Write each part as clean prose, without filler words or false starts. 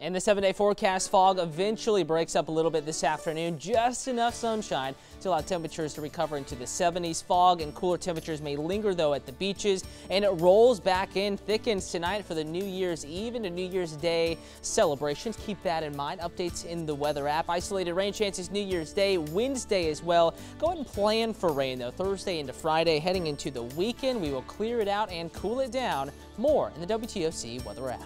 And the 7-day forecast, fog eventually breaks up a little bit this afternoon, just enough sunshine to allow temperatures to recover into the 70s. Fog and cooler temperatures may linger though at the beaches, and it rolls back in, thickens tonight for the New Year's Eve and New Year's Day celebrations. Keep that in mind. Updates in the weather app. Isolated rain chances New Year's Day, Wednesday as well. Go ahead and plan for rain though. Thursday into Friday, heading into the weekend, we will clear it out and cool it down. More in the WTOC weather app.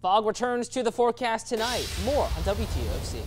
Fog returns to the forecast tonight. More on WTOC.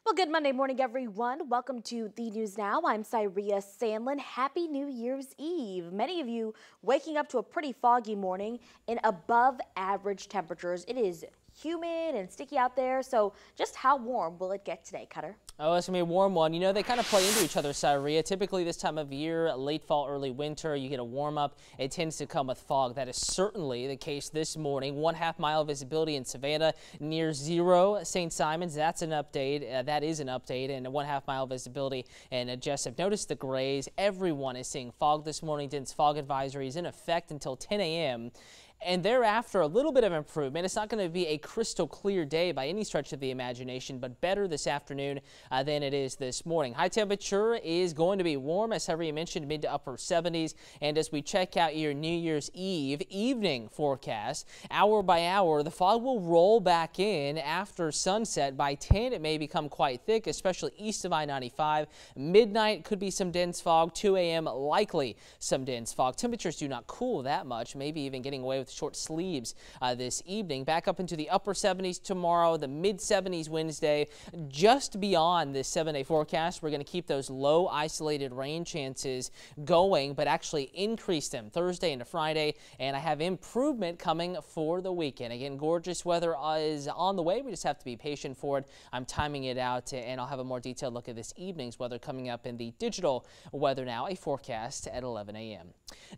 Well, good Monday morning, everyone. Welcome to the News Now. I'm Cyria Sandlin. Happy New Year's Eve. Many of you waking up to a pretty foggy morning in above average temperatures. It is humid and sticky out there. So just how warm will it get today, Cutter? Oh, it's going to be a warm one. You know, they kind of play into each other, Syria. Typically this time of year, late fall, early winter, you get a warm up. It tends to come with fog. That is certainly the case this morning. 1/2 mile visibility in Savannah, near zero. St. Simons, that's an update. That is an update. And a 1/2 mile visibility in Jessup. Notice the grays. Everyone is seeing fog this morning. Dense fog advisory is in effect until 10 a.m. And thereafter, a little bit of improvement. It's not going to be a crystal clear day by any stretch of the imagination, but better this afternoon than it is this morning. High temperature is going to be warm, as Syria mentioned, mid to upper 70s. And as we check out your New Year's Eve evening forecast, hour by hour, the fog will roll back in after sunset. By 10, it may become quite thick, especially east of I-95. Midnight could be some dense fog. 2 a.m. likely some dense fog. Temperatures do not cool that much, maybe even getting away with short sleeves this evening. Back up into the upper 70s tomorrow, the mid 70s Wednesday. Just beyond this 7-day forecast, we're going to keep those low isolated rain chances going, but actually increase them Thursday into Friday. And I have improvement coming for the weekend. Again, gorgeous weather is on the way. We just have to be patient for it. I'm timing it out, and I'll have a more detailed look at this evening's weather coming up in the digital weather now, a forecast at 11 a.m.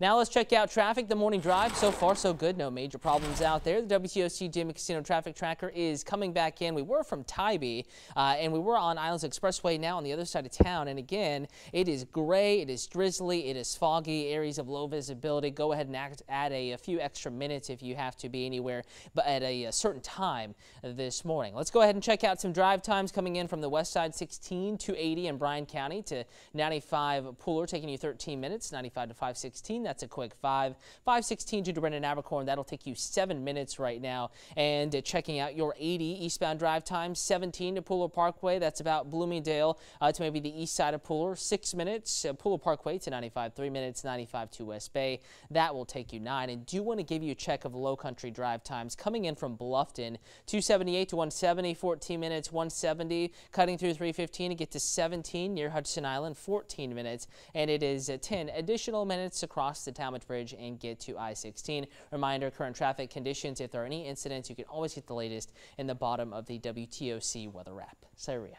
Now let's check out traffic. The morning drive, so far so good. No major problems out there. The WTOC Jimmy Casino traffic tracker is coming back in. We were from Tybee, and we were on Islands Expressway, now on the other side of town. And again, it is gray, it is drizzly, it is foggy, areas of low visibility. Go ahead and add a few extra minutes if you have to be anywhere but at a certain time this morning. Let's go ahead and check out some drive times coming in from the west side. 16 to 80 in Bryan County to 95 Pooler, taking you 13 minutes. 95 to 516, that's a quick 5. 516 to Brendan Abercorn, that'll take you 7 minutes right now. And checking out your 80 eastbound drive time, 17 to Pooler Parkway, that's about Bloomingdale to maybe the east side of Pooler. 6 minutes, Pooler Parkway to 95, 3 minutes. 95 to West Bay, that will take you 9. And do want to give you a check of low country drive times coming in from Bluffton, 278 to 170, 14 minutes. 170 cutting through 315 to get to 17 near Hudson Island, 14 minutes. And it is 10 additional minutes across the Talmadge Bridge and get to I-16. Reminder, current traffic conditions. If there are any incidents, you can always get the latest in the bottom of the WTOC weather app. Syria.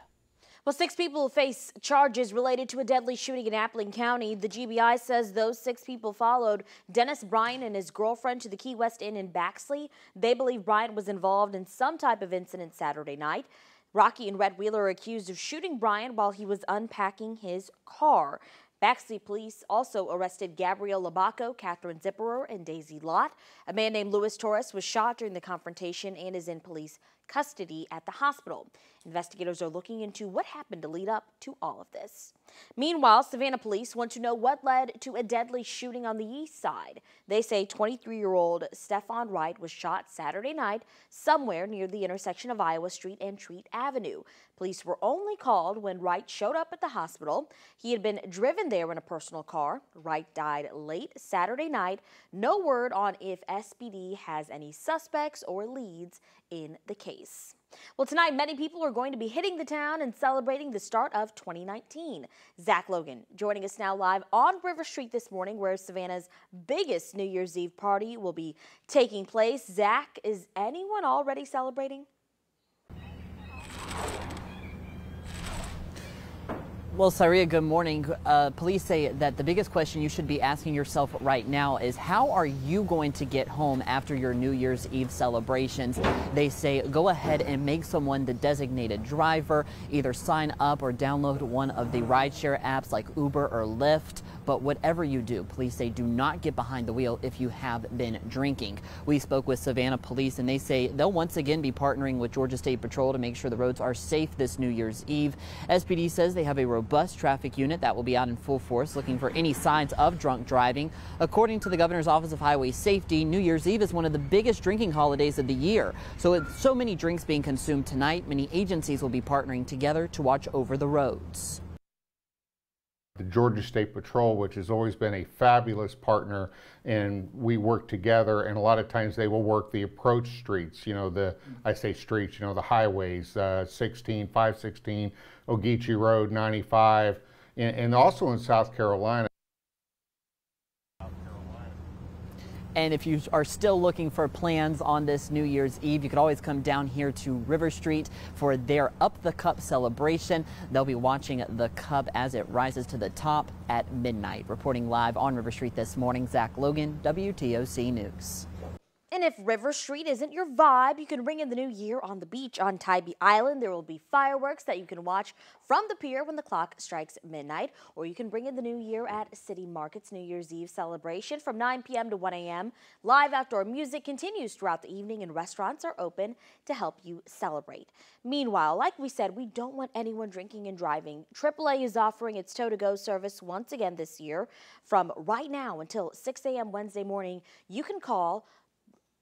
Well, 6 people face charges related to a deadly shooting in Appling County. The GBI says those 6 people followed Dennis Bryant and his girlfriend to the Key West Inn in Baxley. They believe Bryant was involved in some type of incident Saturday night. Rocky and Red Wheeler are accused of shooting Bryant while he was unpacking his car. Baxley police also arrested Gabrielle Labaco, Catherine Zipperer, and Daisy Lott. A man named Luis Torres was shot during the confrontation and is in police custody at the hospital. Investigators are looking into what happened to lead up to all of this. Meanwhile, Savannah police want to know what led to a deadly shooting on the east side. They say 23-year-old Stephon Wright was shot Saturday night somewhere near the intersection of Iowa Street and Treat Avenue. Police were only called when Wright showed up at the hospital. He had been driven there in a personal car. Wright died late Saturday night. No word on if SPD has any suspects or leads in the case. Well, tonight, many people are going to be hitting the town and celebrating the start of 2019. Zach Logan joining us now live on River Street this morning, where Savannah's biggest New Year's Eve party will be taking place. Zach, is anyone already celebrating? Well, Syria, good morning. Police say that the biggest question you should be asking yourself right now is how are you going to get home after your New Year's Eve celebrations? They say go ahead and make someone the designated driver, either sign up or download one of the rideshare apps like Uber or Lyft. But whatever you do, police say do not get behind the wheel if you have been drinking. We spoke with Savannah police and they say they'll once again be partnering with Georgia State Patrol to make sure the roads are safe this New Year's Eve. SPD says they have a robust traffic unit that will be out in full force looking for any signs of drunk driving. According to the Governor's Office of Highway Safety, New Year's Eve is one of the biggest drinking holidays of the year. So with so many drinks being consumed tonight, many agencies will be partnering together to watch over the roads. The Georgia State Patrol, which has always been a fabulous partner, and we work together, and a lot of times they will work the approach streets, you know, I say streets, you know, the highways, 16, 516, Ogeechee Road, 95, and also in South Carolina. And if you are still looking for plans on this New Year's Eve, you could always come down here to River Street for their Up the Cup celebration. They'll be watching the cup as it rises to the top at midnight. Reporting live on River Street this morning, Zach Logan, WTOC News. And if River Street isn't your vibe, you can bring in the new year on the beach on Tybee Island. There will be fireworks that you can watch from the pier when the clock strikes midnight, or you can bring in the new year at City Market's New Year's Eve celebration from 9 p.m. to 1 a.m. Live outdoor music continues throughout the evening, and restaurants are open to help you celebrate. Meanwhile, like we said, we don't want anyone drinking and driving. AAA is offering its tow-to-go service once again this year. From right now until 6 a.m. Wednesday morning, you can call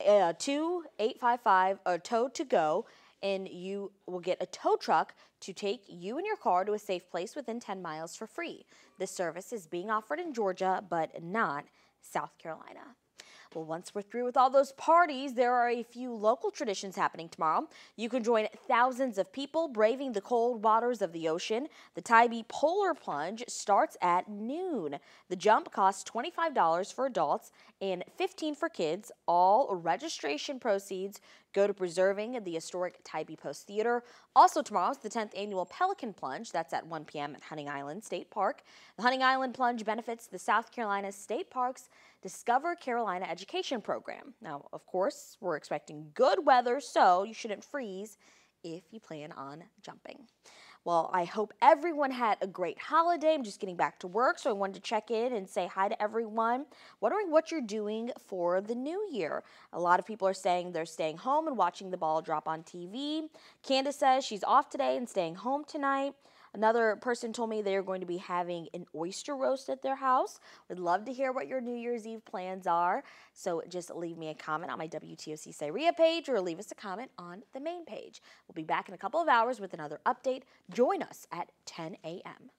2855 or tow to go, and you will get a tow truck to take you and your car to a safe place within 10 miles for free. This service is being offered in Georgia, but not South Carolina. Well, once we're through with all those parties, there are a few local traditions happening tomorrow. You can join thousands of people braving the cold waters of the ocean. The Tybee Polar Plunge starts at noon. The jump costs $25 for adults and $15 for kids. All registration proceeds go to preserving the historic Tybee Post Theater. Also tomorrow is the 10th annual Pelican Plunge. That's at 1 p.m. at Hunting Island State Park. The Hunting Island Plunge benefits the South Carolina State Parks Discover Carolina Education Program. Now, of course, we're expecting good weather, so you shouldn't freeze if you plan on jumping. Well, I hope everyone had a great holiday. I'm just getting back to work, so I wanted to check in and say hi to everyone. Wondering what you're doing for the new year. A lot of people are saying they're staying home and watching the ball drop on TV. Candace says she's off today and staying home tonight. Another person told me they're going to be having an oyster roast at their house. Would love to hear what your New Year's Eve plans are. So just leave me a comment on my WTOC Syria page or leave us a comment on the main page. We'll be back in a couple of hours with another update. Join us at 10 a.m.